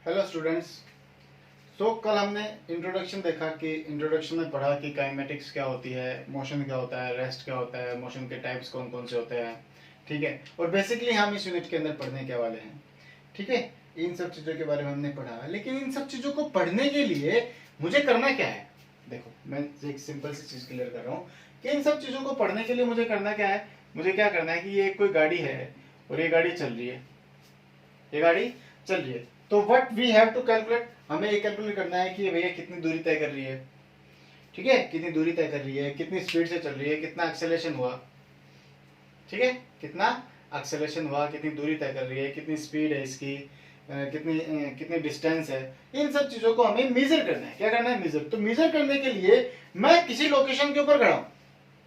Hello students. कल हमने introduction देखा कि इंट्रोडक्शन में पढ़ा कि काइनेटिक्स क्या होती है, मोशन क्या होता है, रेस्ट क्या होता है, मोशन के टाइप्स कौन कौन से होते हैं। ठीक है, और बेसिकली हम इस यूनिट के अंदर पढ़ने के वाले हैं। ठीक है, इन सब चीज़ों के बारे में हमने पढ़ा, लेकिन इन सब चीज़ों को पढ़ने के लिए मुझे करना क्या है। देखो, मैं एक सिंपल सी चीज़ क्लियर कर रहा हूँ कि इन सब चीज़ों को पढ़ने के लिए मुझे करना क्या है। मुझे क्या करना है कि ये कोई गाड़ी है और ये गाड़ी चल रही है, ये गाड़ी चल रही है, तो what we have to calculate, हमें ये कैलकुलेट करना है कि भैया कितनी दूरी तय कर रही है। ठीक है, कितनी दूरी तय कर रही है, कितनी स्पीड से चल रही है, कितना एक्सेलरेशन हुआ। ठीक है, कितना एक्सेलरेशन हुआ, कितनी दूरी तय कर रही है, कितनी स्पीड है इसकी, कितनी डिस्टेंस है। इन सब चीजों को हमें मेजर करना है। क्या करना है? मेजर। तो मेजर करने के लिए मैं किसी लोकेशन के ऊपर खड़ा हूं।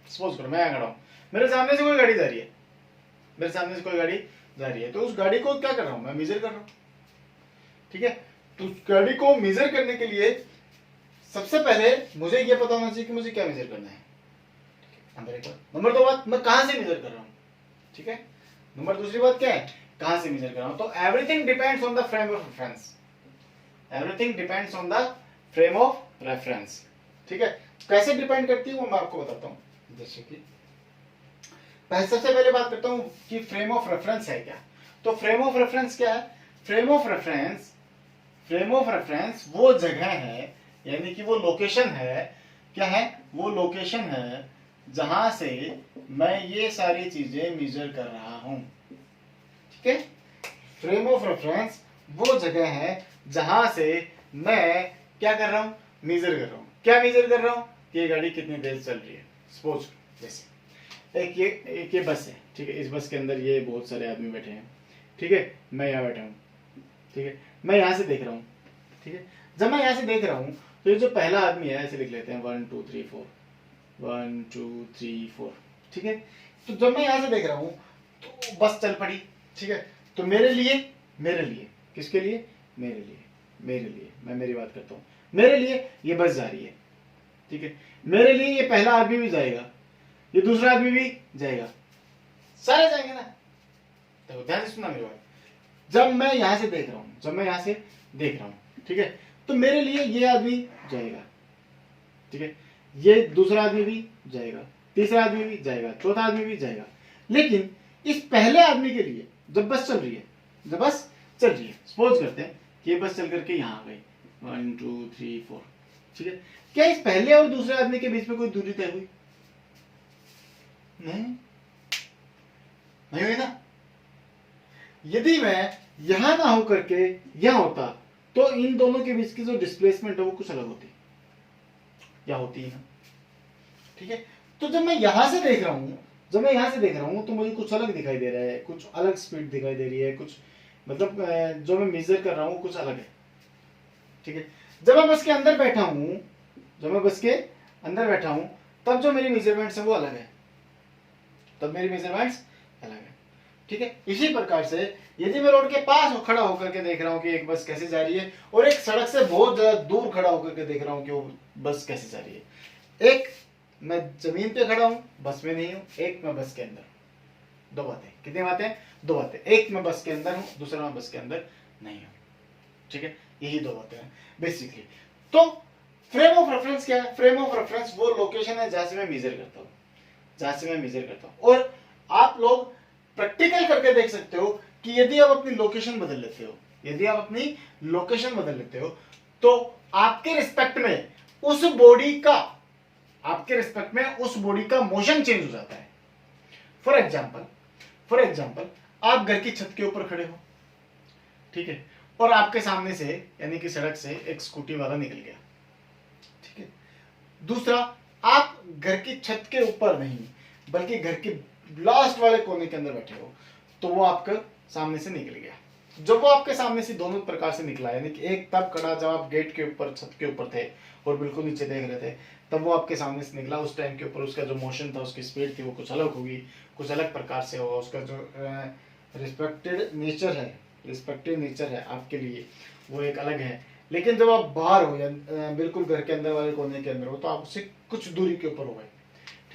सपोज करो मैं यहाँ खड़ा हूं, मेरे सामने से कोई गाड़ी जा रही है, मेरे सामने से कोई गाड़ी जा रही है, तो उस गाड़ी को क्या कर रहा हूं मैं? मेजर कर रहा हूं। ठीक है, तो गाड़ी को मेजर करने के लिए सबसे पहले मुझे यह पता होना चाहिए कि मुझे क्या मेजर करना है। नंबर दो बात, मैं कहां से मेजर कर रहा हूं। ठीक है, नंबर दूसरी बात क्या है? कहां से मेजर कर रहा हूं। तो everything depends on the frame of reference. Everything depends on the frame of reference. ठीक है, कैसे डिपेंड करती है वो मैं आपको बताता हूं। जैसे कि सबसे पहले बात करता हूं कि फ्रेम ऑफ रेफरेंस है क्या। तो फ्रेम ऑफ रेफरेंस क्या है? Frame of reference, frame of reference वो जगह है, यानी कि वो लोकेशन है। क्या है? वो लोकेशन है जहां से मैं ये सारी चीजें मेजर कर रहा हूं। ठीक है, फ्रेम ऑफ रेफरेंस वो जगह है जहां से मैं क्या कर रहा हूं? मेजर कर रहा हूं। क्या मेजर कर रहा हूं? कि ये गाड़ी कितनी देर चल रही है। सपोज जैसे एक ये बस है। ठीक है, इस बस के अंदर ये बहुत सारे आदमी बैठे हैं। ठीक है, मैं यहाँ बैठा हूँ। ठीक है, मैं यहाँ से देख रहा हूँ। ठीक है, जब मैं यहाँ से देख रहा हूँ तो ये जो पहला आदमी है, ऐसे लिख लेते हैं 1 2 3 4, 1 2 3 4। ठीक है, तो जब मैं यहाँ से देख रहा हूँ तो बस चल पड़ी। ठीक है, तो मेरे लिए किसके लिए? मेरे लिए मैं मेरी बात करता हूँ। मेरे लिए ये बस जा रही है। ठीक है, मेरे लिए ये पहला आदमी भी जाएगा, ये दूसरा आदमी भी जाएगा, सारे जाएंगे ना। तो ध्यान से सुनना मेरी बात। जब मैं यहां से देख रहा हूं, ठीक है, तो मेरे लिए ये आदमी जाएगा। ठीक है, ये दूसरा आदमी भी जाएगा, तीसरा आदमी भी जाएगा, चौथा आदमी भी जाएगा। लेकिन इस पहले आदमी के लिए जब बस चल रही है, सपोज करते हैं कि ये बस चल करके यहां आ गई 1 2 3 4। ठीक है, क्या इस पहले और दूसरे आदमी के बीच में कोई दूरी तय हुई? नहीं हुई ना। यदि मैं यहां ना हो करके यहां होता तो इन दोनों के बीच की जो डिस्प्लेसमेंट है वो कुछ अलग होती, या होती है ना। ठीक है, तो जब मैं यहां से देख रहा हूं तो मुझे कुछ अलग दिखाई दे रहा है, कुछ अलग स्पीड दिखाई दे रही है, कुछ मतलब जो मैं मेजर कर रहा हूं कुछ अलग है। ठीक है, जब मैं बस के अंदर बैठा हूं तब जो मेरी मेजरमेंट्स है वो अलग है, ठीक है, इसी प्रकार से यदि मैं रोड के पास खड़ा होकर के देख रहा हूं कि एक बस कैसे जा रही है, और एक सड़क से बहुत ज्यादा दूर खड़ा होकर के देख रहा हूं कि वो बस कैसे जा रही है। एक मैं जमीन पे खड़ा हूं, बस में नहीं हूं, एक मैं बस के अंदर हूं। दो बातें। कितनी बातें? दो बातें। एक मैं बस के अंदर हूं, दूसरा मैं बस के अंदर नहीं हूं। ठीक है, यही दो बातें हैं बेसिकली। तो फ्रेम ऑफ रेफरेंस क्या है? फ्रेम ऑफ रेफरेंस वो लोकेशन है जहां से मैं मेजर करता हूं। और आप लोग प्रैक्टिकल करके देख सकते हो कि यदि आप अपनी लोकेशन बदल लेते हो तो आपके रिस्पेक्ट में उस बॉडी का मोशन चेंज हो जाता है। फॉर एग्जाम्पल आप घर की छत के ऊपर खड़े हो, ठीक है, और आपके सामने से यानी कि सड़क से एक स्कूटी वाला निकल गया। ठीक है, दूसरा, आप घर की छत के ऊपर नहीं बल्कि घर के लास्ट वाले कोने के अंदर बैठे हो, तो वो आपके सामने से निकल गया। जब वो आपके सामने से दोनों प्रकार से निकला, यानी कि एक तब खड़ा जब आप गेट के ऊपर, छत के ऊपर थे और बिल्कुल नीचे देख रहे थे, तब वो आपके सामने से निकला। उस टाइम के ऊपर उसका जो मोशन था, उसकी स्पीड थी, वो कुछ अलग होगी, कुछ अलग प्रकार से होगा। उसका जो रिस्पेक्टिव नेचर है आपके लिए, वो एक अलग है। लेकिन जब आप बाहर हो या बिल्कुल घर के अंदर वाले कोने के अंदर हो, तो आप उससे कुछ दूरी के ऊपर हो गए।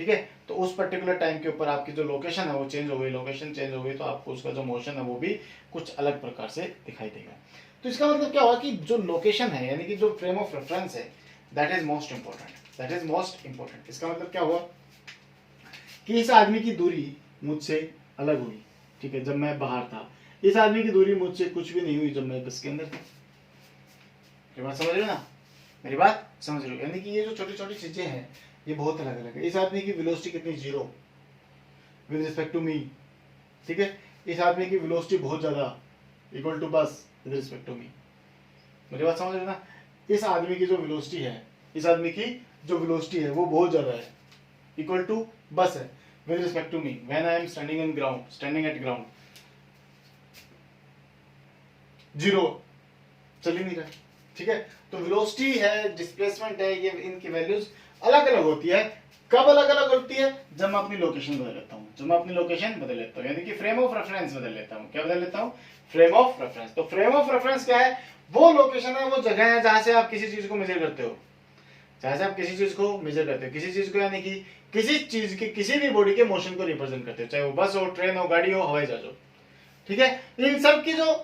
ठीक है। तो उस पर्टिकुलर टाइम के ऊपर आपकी जो लोकेशन है वो चेंज हो गई, लोकेशन चेंज हो गई तो आपको उसका जो मोशन है वो भी कुछ अलग प्रकार से दिखाई देगा। तो इसका मतलब क्या हुआ कि जो लोकेशन है यानी कि जो फ्रेम ऑफ रेफरेंस है that is most important, that is most important. इसका मतलब क्या हुआ कि इस आदमी की दूरी मुझसे अलग हुई, ठीक है, जब मैं बाहर था। इस आदमी की दूरी मुझसे कुछ भी नहीं हुई जब मैं बस के अंदर था। मेरी बात समझ रहे हो ना, मेरी बात समझ रहे हो? यानी कि ये जो छोटी छोटी चीजें हैं ये बहुत अलग अलग है। इस आदमी की वेलोसिटी कितनी, 0 विद रिस्पेक्ट टू मी, ठीक है। इस आदमी की वेलोसिटी बहुत ज्यादा, इक्वल टू बस विद रिस्पेक्ट टू मी। मेरी बात समझ रहे हो ना। इस आदमी की जो वेलोसिटी है, इस आदमी की जो वेलोसिटी है वो बहुत ज्यादा है, इक्वल टू बस है with respect to me when I am standing in ground, standing at ground, 0, चल ही नहीं रहा, ठीक है। तो वेलोसिटी है, डिस्प्लेसमेंट है, ये इनकी वैल्यूज अलग अलग होती है। कब अलग अलग होती है? जब मैं अपनी लोकेशन बदल लेता हूँ, जब मैं अपनी लोकेशन बदल लेता हूँ, यानी कि फ्रेम ऑफ रेफरेंस बदल लेता हूँ। क्या बदल लेता हूँ? Frame of reference. तो फ्रेम ऑफ रेफरेंस क्या है? वो लोकेशन है, वो जगह है जहां से आप किसी चीज को मेजर करते हो, जहां से आप किसी चीज को मेजर करते हो, किसी चीज को यानी कि किसी चीज की, किसी भी बॉडी के मोशन को रिप्रेजेंट करते हो, चाहे वो बस हो, ट्रेन हो, गाड़ी हो, हवाई जहाज हो, ठीक है। इन सब की जो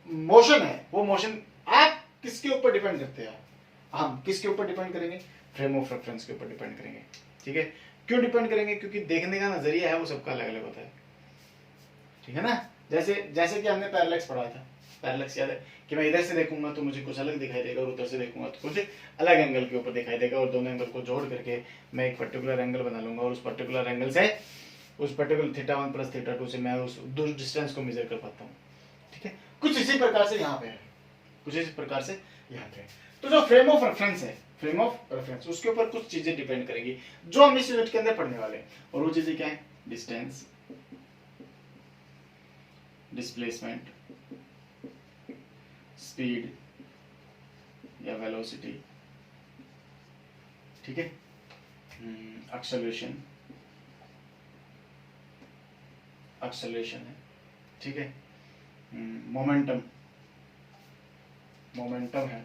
मोशन है वो मोशन आप किसके ऊपर डिपेंड करते हैं? हम किसके ऊपर डिपेंड करेंगे? फ्रेम ऑफ रेफरेंस के ऊपर डिपेंड करेंगे, ठीक है। क्यों डिपेंड करेंगे? क्योंकि देखने का नजरिया है वो सबका अलग अलग होता है, ठीक है ना। जैसे जैसे कि हमने पैरेलक्स पढ़ा था, पैरेलक्स याद है कि मैं इधर से देखूंगा तो मुझे कुछ अलग दिखाई देगा और उधर से देखूंगा तो कुछ अलग एंगल के ऊपर दिखाई देगा, और दोनों एंगल को जोड़ करके मैं एक पर्टिकुलर एंगल बना लूंगा, और उस पर्टिकुलर एंगल से, उस पर्टिकुलर θ1 प्लस θ2 से मैं उस दूर डिस्टेंस को मेजर कर पाता हूँ, ठीक है। कुछ इसी प्रकार से यहाँ पे है, कुछ इसी प्रकार से यहाँ पे है। तो जो फ्रेम ऑफ रेफरेंस है, फ्रेम ऑफ रेफरेंस, उसके ऊपर कुछ चीजें डिपेंड करेंगी जो हम इस यूनिट के अंदर पढ़ने वाले हैं, और वो चीजें क्या है? डिस्टेंस, डिस्प्लेसमेंट, स्पीड या वेलोसिटी, ठीक है, एक्सेलरेशन, एक्सेलरेशन है, ठीक है, मोमेंटम, मोमेंटम है,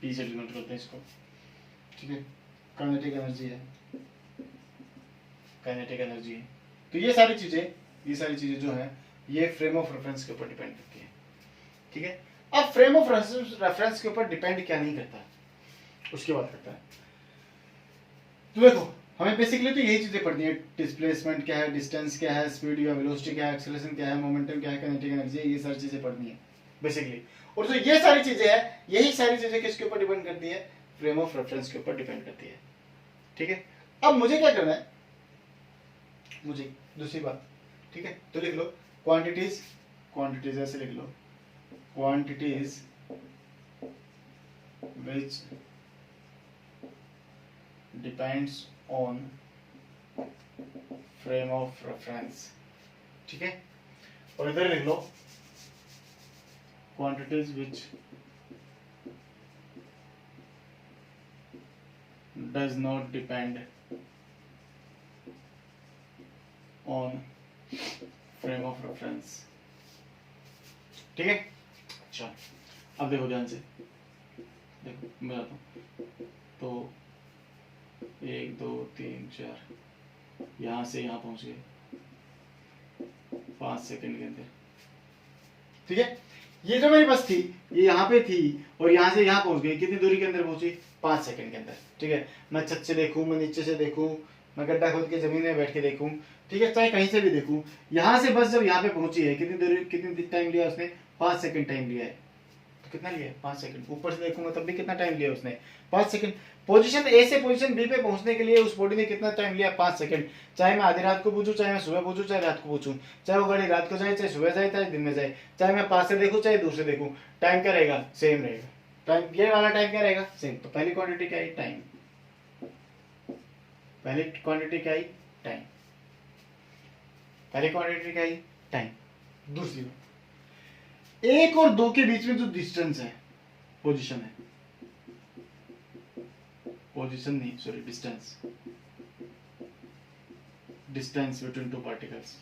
पी से डिनोट करते हैं इसको, ठीक है। काइनेटिक एनर्जी है, काइनेटिक एनर्जी है। तो ये सारी चीजें जो है ये फ्रेम ऑफ रेफरेंस के ऊपर डिपेंड करती है, ठीक है। अब फ्रेम ऑफ रेफरेंस के ऊपर डिपेंड क्या नहीं करता उसकी बात करता है। तो देखो हमें बेसिकली तो यही चीजें पढ़नी है, डिस्प्लेसमेंट क्या है, डिस्टेंस क्या है, स्पीड या वेलोसिटी क्या है, एक्सेलरेशन क्या है, मोमेंटम क्या है, काइनेटिक एनर्जी है, ये सारी चीजें पढ़नी है बेसिकली। और जो ये सारी चीजें है, यही सारी चीजें किसके ऊपर डिपेंड करती है? फ्रेम ऑफ रेफरेंस के ऊपर डिपेंड करती है, ठीक है। अब मुझे क्या करना है? मुझे दूसरी बात, ठीक है, तो लिख लो क्वांटिटीज, क्वांटिटीज ऐसे लिख लो, quantities which depends on frame of reference, ठीक है। और इधर लिख लो quantities which does not depend on frame of reference, ठीक है। चलो अब देखो ध्यान से, देखो मैं आता हूँ, तो 1 2 3 4 यहाँ से यहाँ पहुंच गए 5 सेकंड के अंदर, ठीक है। ये जो मेरी बस थी ये यहाँ पे थी और यहाँ से यहाँ पहुंच गई, कितनी दूरी के अंदर पहुंची? 5 सेकंड के अंदर, ठीक है। मैं छत से देखूं, मैं नीचे से देखूं, मैं गड्ढा खोद के जमीन में बैठ के देखूं, ठीक है, चाहे कहीं से भी देखूं, यहाँ से बस जब यहाँ पे पहुंची है कितनी दूरी, कितनी टाइम लिया उसने? 5 सेकंड टाइम लिया है। तो कितना लिया है? 5 सेकंड। ऊपर से देखूंगा तब भी कितना टाइम लिया उसने? 5 सेकंड। पोजीशन ए से पोजीशन बी पे पहुंचने के लिए उस बॉडी ने कितना टाइम लिया? 5 सेकंड। चाहे मैं आधी रात को पूछूं, चाहे मैं सुबह पूछूं, चाहे रात को पूछूं, चाहे वो गाड़ी रात को जाए, चाहे सुबह जाए, चाहे दिन में जाए, चाहे मैं पास से देखूं, चाहे दूर से देखूं, टाइम क्या रहेगा? सेम रहेगा। टाइम, ये वाला टाइम क्या रहेगा? सेम। तो पहली क्वांटिटी क्या है? टाइम। पहली क्वांटिटी क्या है? टाइम। पहली क्वांटिटी क्या है? टाइम। दूसरी, 1 और 2 के बीच में जो डिस्टेंस है, पोजीशन है, पोजीशन नहीं sorry distance, distance between two particles.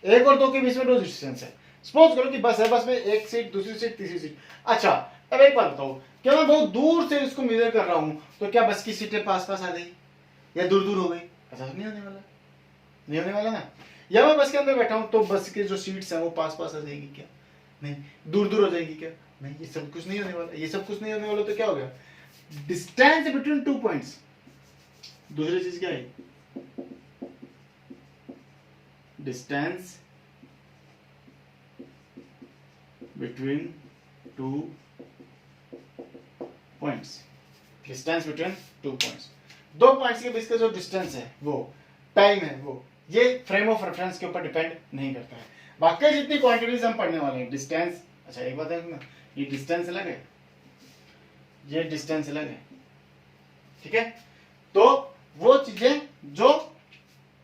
1 और 2 के बीच में जो डिस्टेंस है, सपोज करो कि बस है, बस में एक सीट, दूसरी सीट, तीसरी सीट। अच्छा अब एक बात बताओ, क्या मैं बहुत दूर से इसको मेजर कर रहा हूं तो क्या बस की सीटें पास पास आ गई या दूर दूर हो गई? ऐसा नहीं होने वाला, नहीं होने वाला ना। या मैं बस के अंदर बैठा हूं तो बस के जो सीट्स हैं वो पास पास आ जाएगी क्या? नहीं। दूर दूर हो जाएगी क्या? नहीं। ये सब कुछ नहीं होने वाला, ये सब कुछ नहीं होने वाला। तो क्या हो गया? Distance between 2 points. दूसरी चीज क्या है? Distance between 2 points. Distance between 2 points, दो पॉइंट्स के बीच का जो डिस्टेंस है, वो टाइम है, वो ये फ्रेम ऑफ रेफरेंस के ऊपर डिपेंड नहीं करता है। बाकी जितनी क्वांटिटीज हम पढ़ने वाले हैं, डिस्टेंस, अच्छा एक बात है ना, ये डिस्टेंस अलग है, ये डिस्टेंस अलग है, ठीक है। तो वो चीजें जो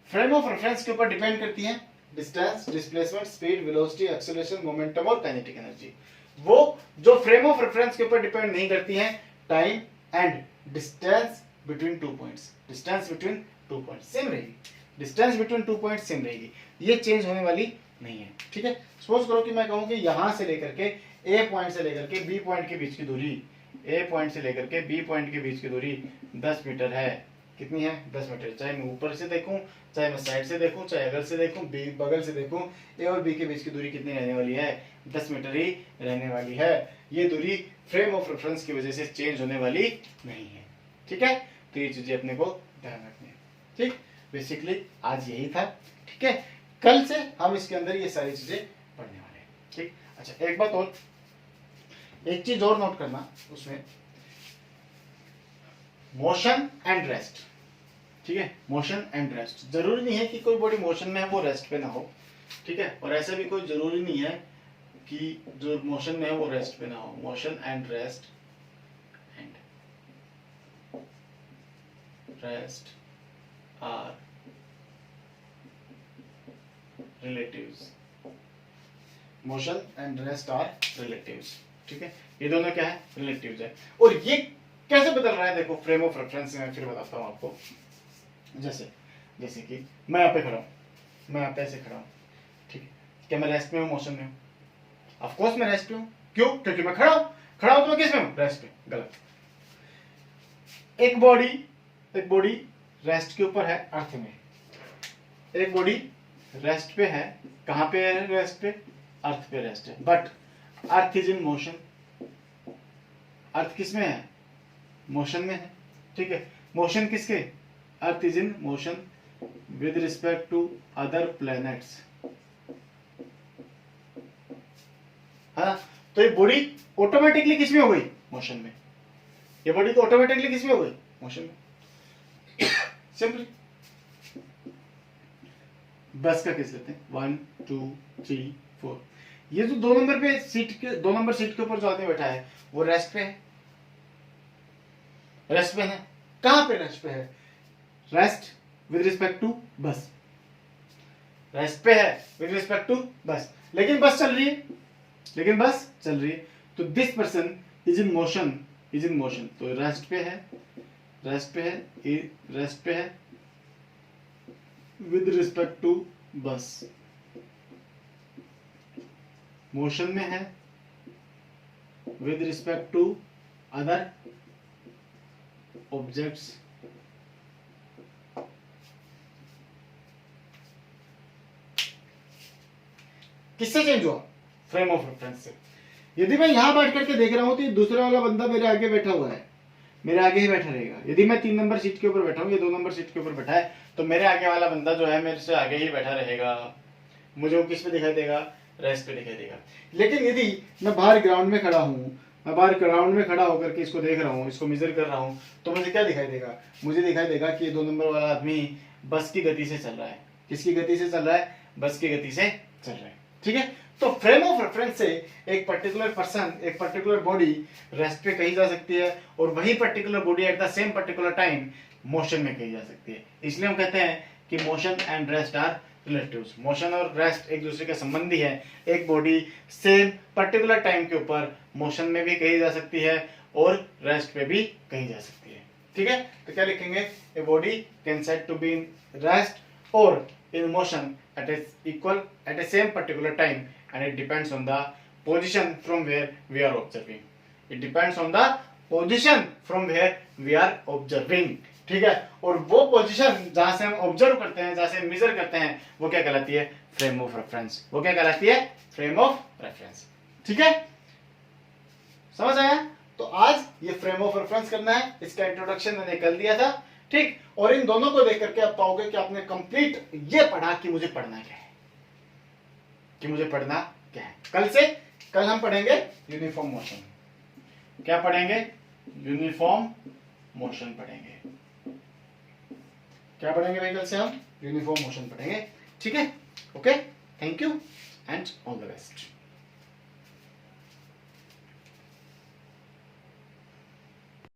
फ्रेम ऑफ रेफरेंस के ऊपर डिपेंड करती हैं, distance, displacement, speed, velocity, acceleration, momentum और काइनेटिक एनर्जी, वो जो फ्रेम ऑफ रेफरेंस के ऊपर डिपेंड नहीं करती हैं, time and distance between 2 points. Distance between 2 points same रहेगी, डिस्टेंस बिटवीन 2 पॉइंट्स सेम रहेगी, ये चेंज होने वाली नहीं है, ठीक है। सपोज करो कि मैं कहूं कि यहां से लेकर के ए पॉइंट से लेकर के बी पॉइंट के बीच की दूरी, ए पॉइंट से लेकर के बी पॉइंट के बीच की दूरी 10 मीटर है। कितनी है? 10 मीटर। चाहे मैं ऊपर से देखूं, चाहे मैं साइड से देखूं, चाहे अगल से देखूं, बगल से देखूं, ए और बी के बीच की दूरी कितनी रहने वाली है? 10 मीटर ही रहने वाली है। ये दूरी फ्रेम ऑफ रेफरेंस की वजह से चेंज होने वाली नहीं है, ठीक है। तो ये चीजें अपने को ध्यान रखनी है, ठीक। बेसिकली आज यही था, ठीक है। कल से हम इसके अंदर ये सारी चीजें पढ़ने वाले हैं, ठीक। अच्छा एक बात और, एक चीज और नोट करना उसमें, मोशन एंड रेस्ट, ठीक है। मोशन एंड रेस्ट, जरूरी नहीं है कि कोई बॉडी मोशन में है वो रेस्ट पे ना हो, ठीक है। और ऐसा भी कोई जरूरी नहीं है कि जो मोशन में है वो रेस्ट पे ना हो। Motion and rest are relatives. Motion and rest are relatives, ठीक है। ये दोनों क्या है? रिलेटिव्स है। और ये कैसे बदल रहा है? देखो फ्रेम ऑफ रेफरेंस में फिर बताता हूं आपको। जैसे कि मैं यहाँ पे खड़ा हूं, मैं यहाँ पे ऐसे खड़ा हूं, ठीक है। क्या मैं रेस्ट में हूँ, मोशन में हूँ? ऑफ कोर्स मैं रेस्ट पे हूँ। क्यों? क्योंकि मैं खड़ा हूं। खड़ा हूं तो मैं किस में हूँ? रेस्ट पे। गलत। एक बॉडी रेस्ट के ऊपर है, अर्थ में। एक बॉडी रेस्ट पे है, कहां पे है? रेस्ट पे, अर्थ पे रेस्ट है। But earth is in motion. Earth किस में है? मोशन में है, ठीक है। मोशन किसके? Earth is in motion with respect to other planets, है ना। तो ये बॉडी ऑटोमेटिकली किस में हो गई? मोशन में। ये बॉडी तो ऑटोमेटिकली किस में हो गई? मोशन में। सिंपली बस का केस लेते हैं, 1 2 3 4। ये जो 2 नंबर पे सीट के, 2 नंबर सीट के ऊपर जो आदमी बैठा है वो रेस्ट पे है, रेस्ट पे है। कहां पे रेस्ट पे है? रेस्ट विद रिस्पेक्ट टू बस, रेस्ट पे है विद रिस्पेक्ट टू बस। लेकिन बस चल रही है, तो this person is in motion, तो रेस्ट पे है with respect to bus. Motion में है with respect to other objects. किससे चेंज हुआ? फ्रेम ऑफ रेफरेंस से। यदि मैं यहां बैठ करके देख रहा हूं तो ये दूसरा वाला बंदा मेरे आगे बैठा हुआ है, मेरे आगे ही बैठा रहेगा। यदि मैं 3 नंबर सीट के ऊपर बैठा हूं, ये 2 नंबर सीट के ऊपर बैठा है, तो मेरे आगे वाला बंदा जो है मेरे से आगे ही बैठा रहेगा। मुझे वो किस पे दिखाई देगा? रेस्ट पे दिखाई देगा। लेकिन यदि मैं बाहर ग्राउंड में खड़ा हूं, मैं बाहर ग्राउंड में खड़ा होकर के इसको देख रहा हूं, इसको मेजर कर रहा हूं, तो मुझे क्या दिखाई देगा? मुझे दिखाई देगा कि ये 2 नंबर वाला आदमी बस की गति से चल रहा है। किसकी गति से चल रहा है? बस की गति से चल रहा है, ठीक है। तो फ्रेम ऑफ रेफरेंस से एक पर्टिकुलर पर्सन, एक पर्टिकुलर बॉडी रेस्ट पे कही जा सकती है, और वही particular body at the same particular time motion में कही जा सकती है। इसलिए हम कहते हैं कि motion and rest are relatives. Motion और रेस्ट एक दूसरे के संबंधी है। एक बॉडी सेम पर्टिकुलर टाइम के ऊपर मोशन में भी कही जा सकती है और रेस्ट पे भी कही जा सकती है, ठीक है। तो क्या लिखेंगे? A body can said to be in rest or in motion at a same particular time and it depends on the position from where we are observing. It depends on the position from where we are observing. ठीक है, और वो position जहां से हम observe करते हैं, जहां से हम मेजर करते हैं, वो क्या कहलाती है? Frame of reference. वो क्या कहलाती है? Frame of reference. ठीक है, समझ आया? तो आज ये फ्रेम ऑफ रेफरेंस करना है, इसका इंट्रोडक्शन मैंने कर दिया था. ठीक, और इन दोनों को देख करके आप पाओगे कि आपने कंप्लीट ये पढ़ा कि मुझे पढ़ना क्या है, कि मुझे पढ़ना क्या है. कल हम पढ़ेंगे यूनिफॉर्म मोशन. क्या पढ़ेंगे? यूनिफॉर्म मोशन पढ़ेंगे. क्या पढ़ेंगे भाई? कल से हम यूनिफॉर्म मोशन पढ़ेंगे. ठीक है, okay, thank you and all the best.